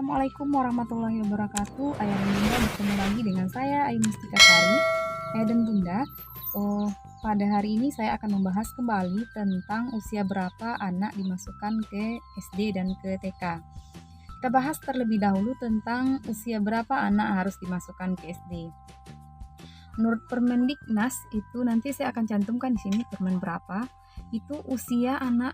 Assalamualaikum warahmatullahi wabarakatuh. Ayah dan Bunda bertemu lagi dengan saya Ayu Mustika Sari. Ayah dan Bunda, pada hari ini saya akan membahas kembali tentang usia berapa anak dimasukkan ke SD dan ke TK. Kita bahas terlebih dahulu tentang usia berapa anak harus dimasukkan ke SD. Menurut Permendiknas itu nanti saya akan cantumkan di sini Permen berapa. Itu usia anak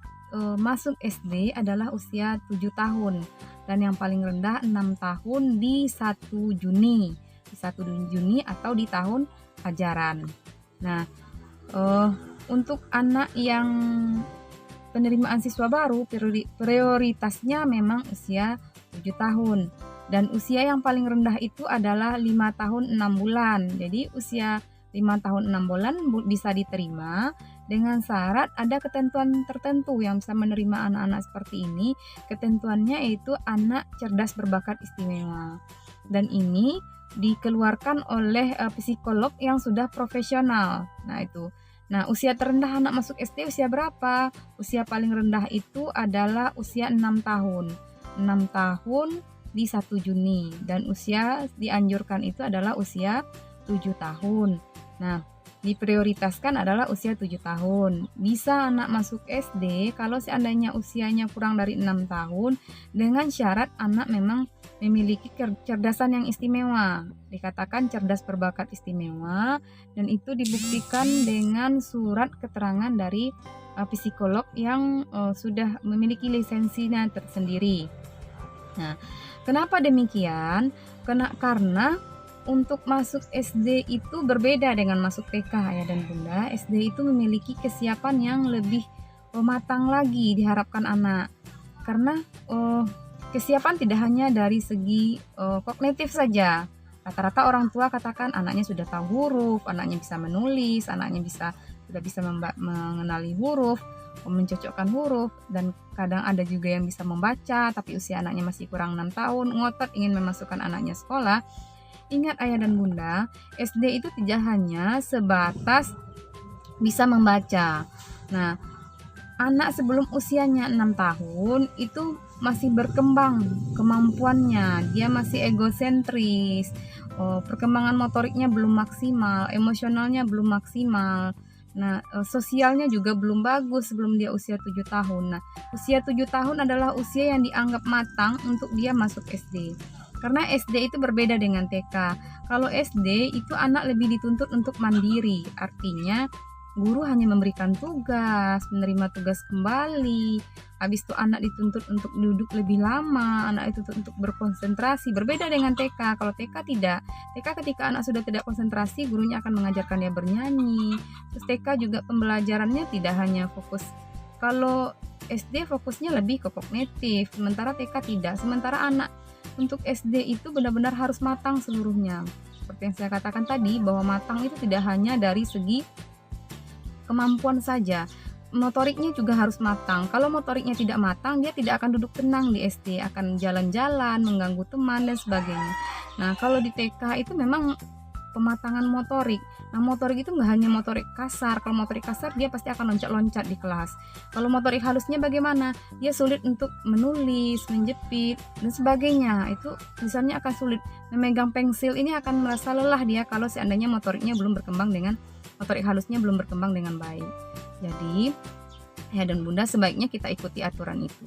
masuk SD adalah usia 7 tahun dan yang paling rendah 6 tahun di 1 Juni. Di 1 Juni atau di tahun ajaran. Nah, untuk anak yang penerimaan siswa baru prioritasnya memang usia 7 tahun. Dan usia yang paling rendah itu adalah 5 tahun 6 bulan. Jadi usia 5 tahun 6 bulan bisa diterima dengan syarat ada ketentuan tertentu yang bisa menerima anak-anak seperti ini. Ketentuannya yaitu anak cerdas berbakat istimewa. Dan ini dikeluarkan oleh psikolog yang sudah profesional. Nah itu. Nah, usia terendah anak masuk SD usia berapa? Usia paling rendah itu adalah usia 6 tahun. 6 tahun di 1 Juni dan usia dianjurkan itu adalah usia 7 tahun. Nah, diprioritaskan adalah usia 7 tahun. Bisa anak masuk SD kalau seandainya usianya kurang dari 6 tahun dengan syarat anak memang memiliki kecerdasan yang istimewa. Dikatakan cerdas berbakat istimewa dan itu dibuktikan dengan surat keterangan dari psikolog yang sudah memiliki lisensinya tersendiri. Nah, kenapa demikian? Karena untuk masuk SD itu berbeda dengan masuk TK ya dan Bunda. SD itu memiliki kesiapan yang lebih matang lagi diharapkan anak. Karena kesiapan tidak hanya dari segi kognitif saja. Rata-rata orang tua katakan anaknya sudah tahu huruf, anaknya bisa menulis, anaknya sudah bisa mengenali huruf, mencocokkan huruf, dan kadang ada juga yang bisa membaca tapi usia anaknya masih kurang 6 tahun, ngotot ingin memasukkan anaknya sekolah. Ingat ayah dan bunda, SD itu tidak hanya sebatas bisa membaca. Nah, anak sebelum usianya 6 tahun itu masih berkembang kemampuannya, dia masih egosentris, perkembangan motoriknya belum maksimal, emosionalnya belum maksimal. Nah, sosialnya juga belum bagus sebelum dia usia 7 tahun. Nah, usia 7 tahun adalah usia yang dianggap matang untuk dia masuk SD. Karena SD itu berbeda dengan TK. Kalau SD itu anak lebih dituntut untuk mandiri. Artinya guru hanya memberikan tugas, menerima tugas kembali. Habis itu anak dituntut untuk duduk lebih lama, anak dituntut untuk berkonsentrasi. Berbeda dengan TK. Kalau TK tidak. TK ketika anak sudah tidak konsentrasi, gurunya akan mengajarkan dia bernyanyi. Terus TK juga pembelajarannya tidak hanya fokus. Kalau SD fokusnya lebih ke kognitif, sementara TK tidak. Sementara anak untuk SD itu benar-benar harus matang seluruhnya. Seperti yang saya katakan tadi, bahwa matang itu tidak hanya dari segi kemampuan saja, motoriknya juga harus matang. Kalau motoriknya tidak matang, dia tidak akan duduk tenang di SD, akan jalan-jalan, mengganggu teman dan sebagainya. Nah, kalau di TK itu memang pematangan motorik. Nah, motorik itu nggak hanya motorik kasar. Kalau motorik kasar dia pasti akan loncat-loncat di kelas. Kalau motorik halusnya bagaimana? Dia sulit untuk menulis, menjepit dan sebagainya. Itu misalnya akan sulit. Memegang pensil ini akan merasa lelah dia kalau seandainya motorik halusnya belum berkembang dengan baik. Jadi, ya dan bunda sebaiknya kita ikuti aturan itu.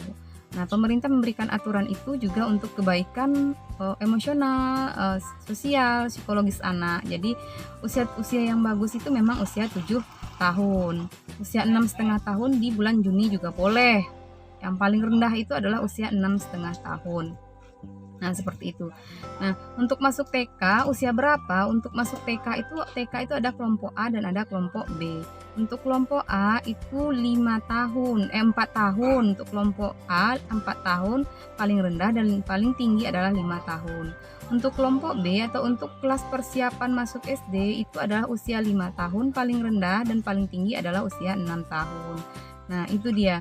Nah, pemerintah memberikan aturan itu juga untuk kebaikan emosional, sosial, psikologis anak. Jadi usia yang bagus itu memang usia 7 tahun. Usia 6,5 tahun di bulan Juni juga boleh. Yang paling rendah itu adalah usia 6,5 tahun. Nah, seperti itu. Nah, untuk masuk TK usia berapa? Untuk masuk TK itu ada kelompok A dan ada kelompok B. Untuk kelompok A itu 4 tahun. Untuk kelompok A 4 tahun paling rendah dan paling tinggi adalah 5 tahun. Untuk kelompok B atau untuk kelas persiapan masuk SD itu adalah usia 5 tahun paling rendah dan paling tinggi adalah usia 6 tahun. Nah, itu dia.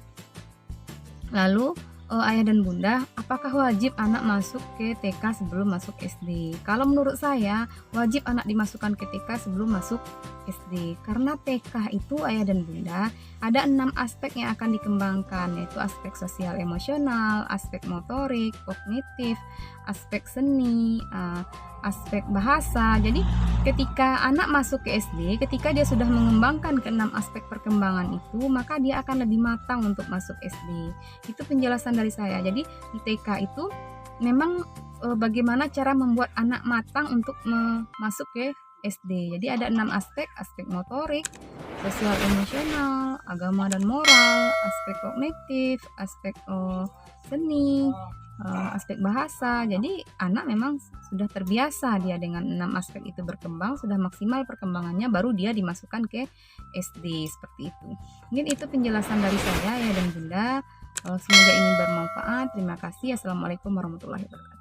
Lalu Ayah dan bunda, apakah wajib anak masuk ke TK sebelum masuk SD? Kalau menurut saya, wajib anak dimasukkan ke TK sebelum masuk SD. Karena TK itu ayah dan bunda, ada 6 aspek yang akan dikembangkan, yaitu aspek sosial emosional, aspek motorik, kognitif, aspek seni, aspek bahasa. Jadi ketika anak masuk ke SD, ketika dia sudah mengembangkan ke 6 aspek perkembangan itu, maka dia akan lebih matang untuk masuk SD. Itu penjelasan dari saya. Jadi di TK itu memang bagaimana cara membuat anak matang untuk masuk ke SD. Jadi ada 6 aspek, aspek motorik, sosial emosional, agama dan moral, aspek kognitif, aspek seni, aspek bahasa. Jadi anak memang sudah terbiasa dia dengan 6 aspek itu berkembang, sudah maksimal perkembangannya, baru dia dimasukkan ke SD seperti itu. Mungkin itu penjelasan dari saya ya dan bunda. Semoga ini bermanfaat. Terima kasih. Assalamualaikum warahmatullahi wabarakatuh.